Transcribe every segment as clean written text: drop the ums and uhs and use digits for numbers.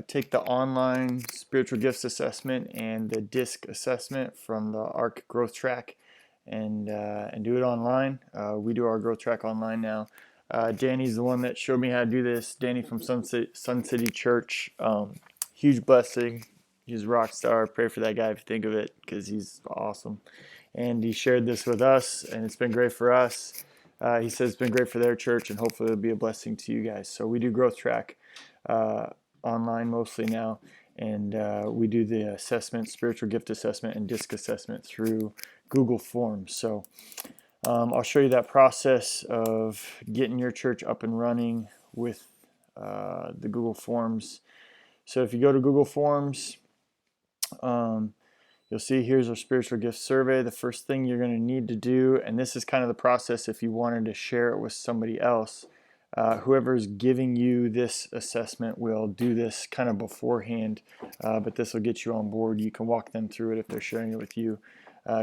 take the online spiritual gifts assessment and the DISC assessment from the ARC growth track and do it online. We do our growth track online now. Danny's the one that showed me how to do this. Danny from Sun City Church. Huge blessing. He's a rock star. Pray for that guy if you think of it, because he's awesome. And he shared this with us, and it's been great for us. He says it's been great for their church, and hopefully it'll be a blessing to you guys. So we do growth track online mostly now, and we do the assessment, spiritual gift assessment, and DISC assessment through Google Forms. So I'll show you that process of getting your church up and running with the Google Forms. So if you go to Google Forms, you'll see here's our spiritual gift survey. The first thing you're going to need to do, and this is kind of the process if you wanted to share it with somebody else, whoever is giving you this assessment will do this kind of beforehand, but this will get you on board. You can walk them through it if they're sharing it with you.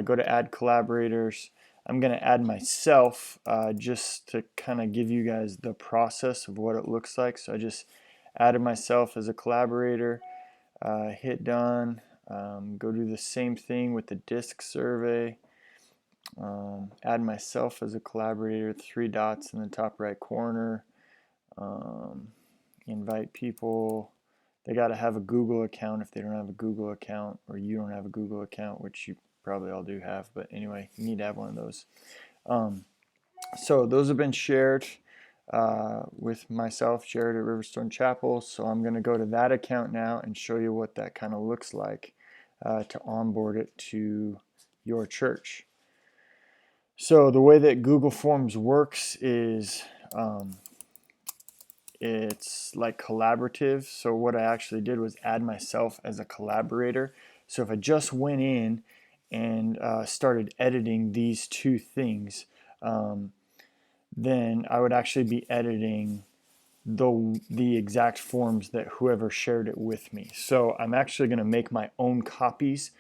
Go to add collaborators. I'm going to add myself just to kind of give you guys the process of what it looks like. So I just added myself as a collaborator, hit done. Go do the same thing with the DISC survey. Add myself as a collaborator, 3 dots in the top right corner. Invite people. They got to have a Google account if they don't have a Google account, or you don't have a Google account, which you probably all do have, but anyway, you need to have one of those. So those have been shared with myself, Jared at Riverstone Chapel. So I'm going to go to that account now and show you what that kind of looks like to onboard it to your church. So the way that Google Forms works is it's like collaborative. So what I actually did was add myself as a collaborator. So if I just went in and started editing these 2 things, then I would actually be editing the exact forms that whoever shared it with me. So I'm actually going to make my own copies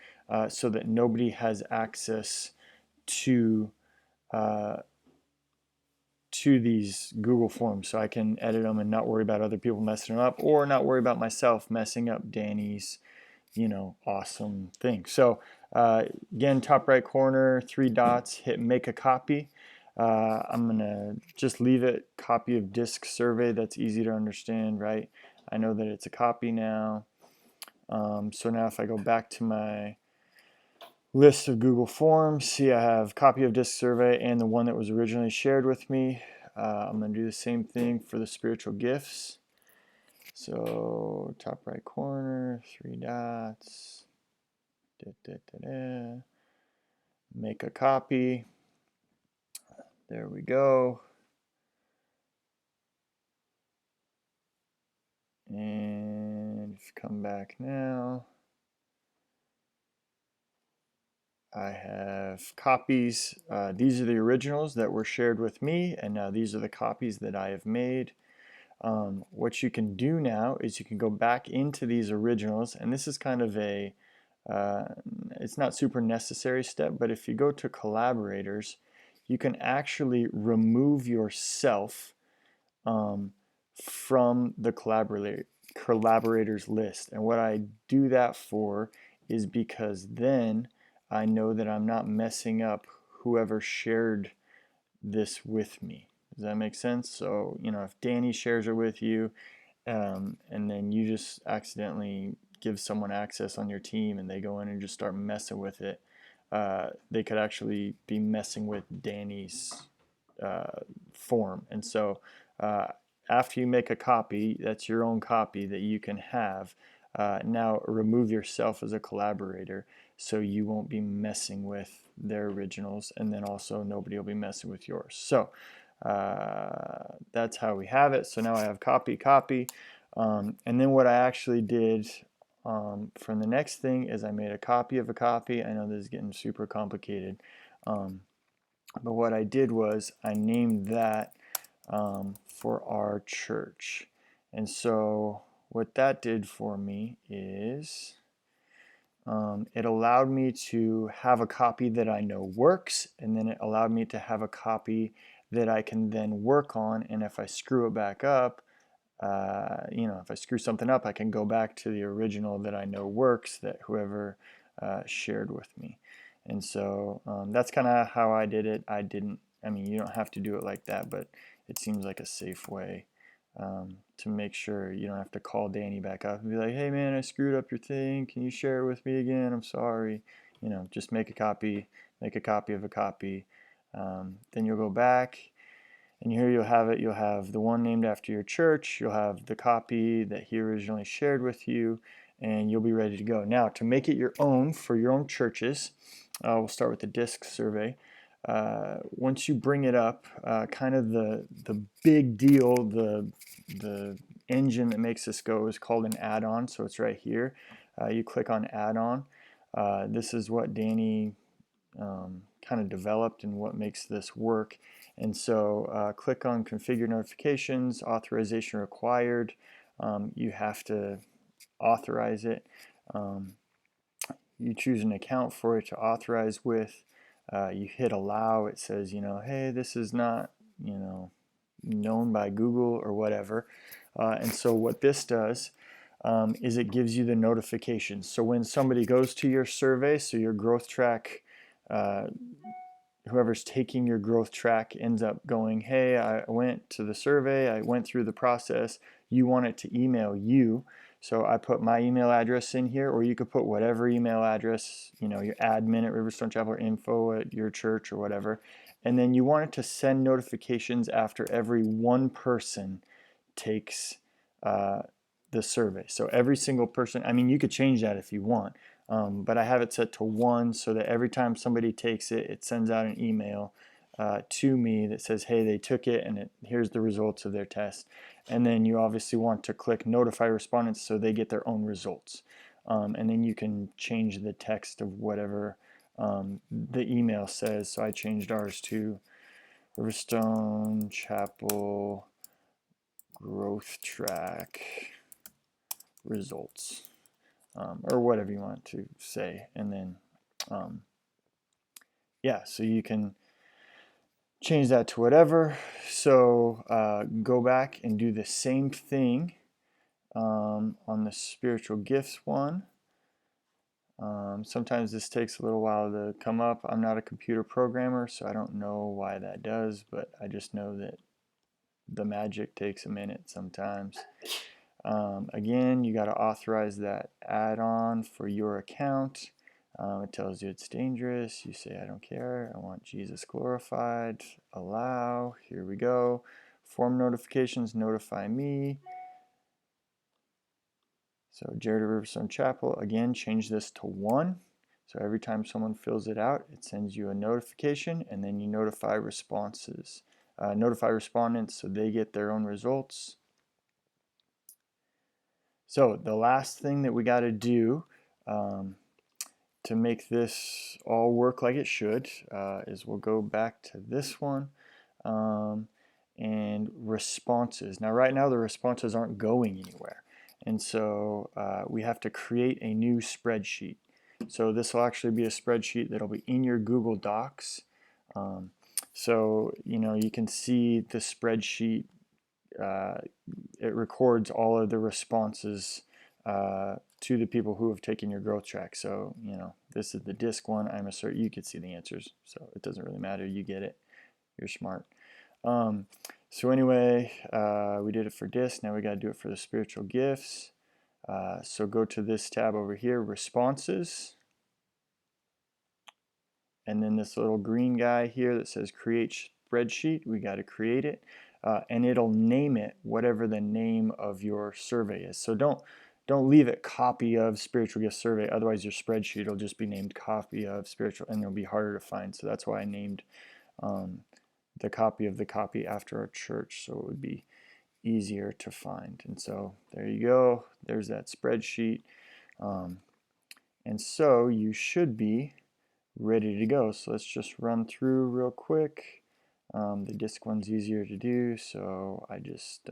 so that nobody has access to these Google Forms, so I can edit them and not worry about other people messing them up, or not worry about myself messing up Danny's, awesome thing. So again, top right corner, 3 dots, hit make a copy. I'm gonna just leave it copy of DISC survey. That's easy to understand, right? I know that it's a copy now. So now if I go back to my list of Google Forms, see I have copy of DISC survey and the one that was originally shared with me. I'm going to do the same thing for the spiritual gifts. So top right corner, 3 dots, make a copy. There we go. And if you come back now, I have copies. These are the originals that were shared with me, and now these are the copies that I have made. What you can do now is you can go back into these originals, and this is kind of a, it's not super necessary step, but if you go to collaborators, you can actually remove yourself from the collaborators list. And what I do that for is because then I know that I'm not messing up whoever shared this with me. Does that make sense? So, if Danny shares it with you, and then you just accidentally give someone access on your team and they go in and just start messing with it, they could actually be messing with Danny's form. And so after you make a copy, that's your own copy that you can have. Now remove yourself as a collaborator so you won't be messing with their originals, and then also nobody will be messing with yours. So that's how we have it. So now I have copy. And then what I actually did from the next thing is I made a copy of a copy. I know this is getting super complicated. But what I did was I named that for our church. And so what that did for me is it allowed me to have a copy that I know works, and then it allowed me to have a copy that I can then work on, and if I screw it back up, if I screw something up, I can go back to the original that I know works that whoever shared with me. And so that's kind of how I did it. I mean, you don't have to do it like that, but it seems like a safe way to make sure you don't have to call Danny back up and be like, hey man, I screwed up your thing. Can you share it with me again? I'm sorry. Just make a copy of a copy. Then you'll go back. And here you'll have it. You'll have the one named after your church. You'll have the copy that he originally shared with you, and you'll be ready to go. Now, to make it your own for your own churches, we'll start with the disc survey. Once you bring it up, kind of the big deal, the engine that makes this go is called an add-on. So it's right here. You click on add-on. This is what Danny kind of developed and what makes this work. And so click on configure notifications, authorization required. You have to authorize it. You choose an account for it to authorize with. You hit allow. It says, hey, this is not, known by Google or whatever. And so what this does is it gives you the notifications. So when somebody goes to your survey, so your growth track, whoever's taking your growth track ends up going, hey, I went to the survey, I went through the process, you want it to email you. So I put my email address in here, or you could put whatever email address, your admin at Riverstone Chapel, or info at your church or whatever. And then you want it to send notifications after every one person takes the survey. So every single person, I mean, you could change that if you want. But I have it set to 1 so that every time somebody takes it, it sends out an email to me that says, hey, they took it and here's the results of their test. And then you obviously want to click notify respondents so they get their own results. And then you can change the text of whatever the email says. So I changed ours to Riverstone Chapel Growth Track results. Or whatever you want to say. And then, yeah, so you can change that to whatever. So go back and do the same thing on the spiritual gifts one. Sometimes this takes a little while to come up. I'm not a computer programmer, so I don't know why that does, but I just know that the magic takes a minute sometimes. Again, you got to authorize that add-on for your account. It tells you it's dangerous. You say, I don't care. I want Jesus glorified. Allow. Here we go. Form notifications. Notify me. So Jared at Riverstone Chapel. Again, change this to 1. So every time someone fills it out, it sends you a notification, and then you notify responses. Notify respondents so they get their own results. So the last thing that we got to do to make this all work like it should is we'll go back to this one and responses. Now right now the responses aren't going anywhere, and so we have to create a new spreadsheet. So this will actually be a spreadsheet that'll be in your Google Docs. So you can see the spreadsheet. It records all of the responses to the people who have taken your growth track. So, this is the disc one. I'm certain you could see the answers, so it doesn't really matter. You get it. You're smart. So anyway, we did it for disc. Now we got to do it for the spiritual gifts. So go to this tab over here, responses. And then this little green guy here that says create spreadsheet, we got to create it. And it'll name it whatever the name of your survey is. So don't leave it copy of spiritual gift survey, otherwise your spreadsheet will just be named copy of spiritual, and it'll be harder to find. So that's why I named the copy of the copy after our church, so it would be easier to find. And so there you go, there's that spreadsheet. And so you should be ready to go. So let's just run through real quick. The disk one's easier to do, so I just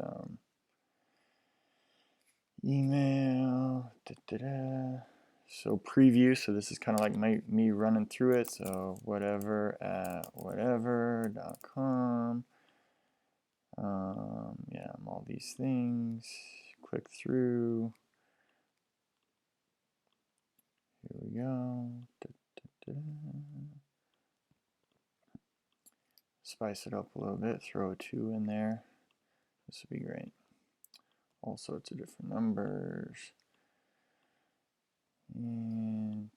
email, so preview, so this is kind of like me running through it, so whatever at whatever.com. Yeah, all these things. Click through. Here we go. Da, da, da. Spice it up a little bit. Throw a 2 in there. This would be great. All sorts of different numbers. And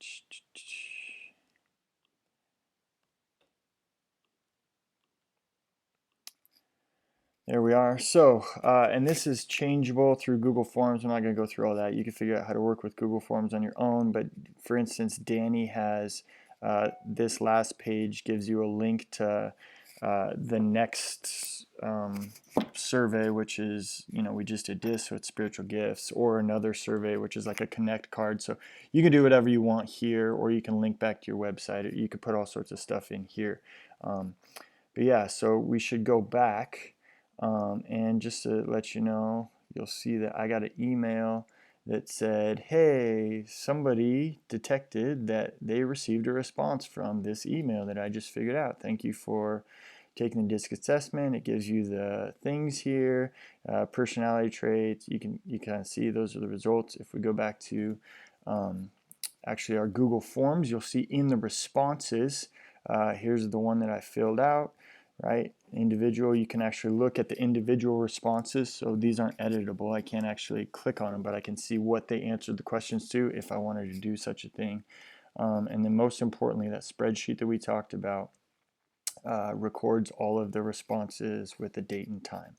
there we are. So, and this is changeable through Google Forms. I'm not going to go through all that. You can figure out how to work with Google Forms on your own. But for instance, Danny has this last page gives you a link to the next survey, which is, we just did this, so it's spiritual gifts, or another survey, which is like a connect card. So you can do whatever you want here, or you can link back to your website. You could put all sorts of stuff in here. But yeah, so we should go back. And just to let you know, you'll see that I got an email that said, hey, somebody detected that they received a response from this email that I just figured out. Thank you for taking the DISC assessment. It gives you the things here, personality traits. You can kind of see those are the results. If we go back to actually our Google Forms, you'll see in the responses, here's the one that I filled out, right? Individual, you can actually look at the individual responses. So these aren't editable. I can't actually click on them, but I can see what they answered the questions to if I wanted to do such a thing. And then most importantly, that spreadsheet that we talked about records all of the responses with the date and time.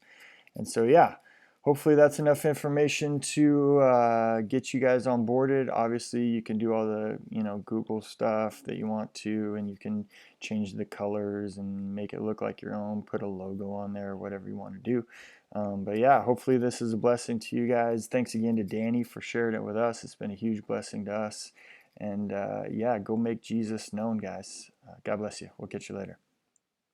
And so, yeah, hopefully that's enough information to get you guys onboarded. Obviously, you can do all the Google stuff that you want to, and you can change the colors and make it look like your own, put a logo on there, whatever you want to do. But yeah, hopefully this is a blessing to you guys. Thanks again to Danny for sharing it with us. It's been a huge blessing to us. And yeah, go make Jesus known, guys. God bless you. We'll catch you later.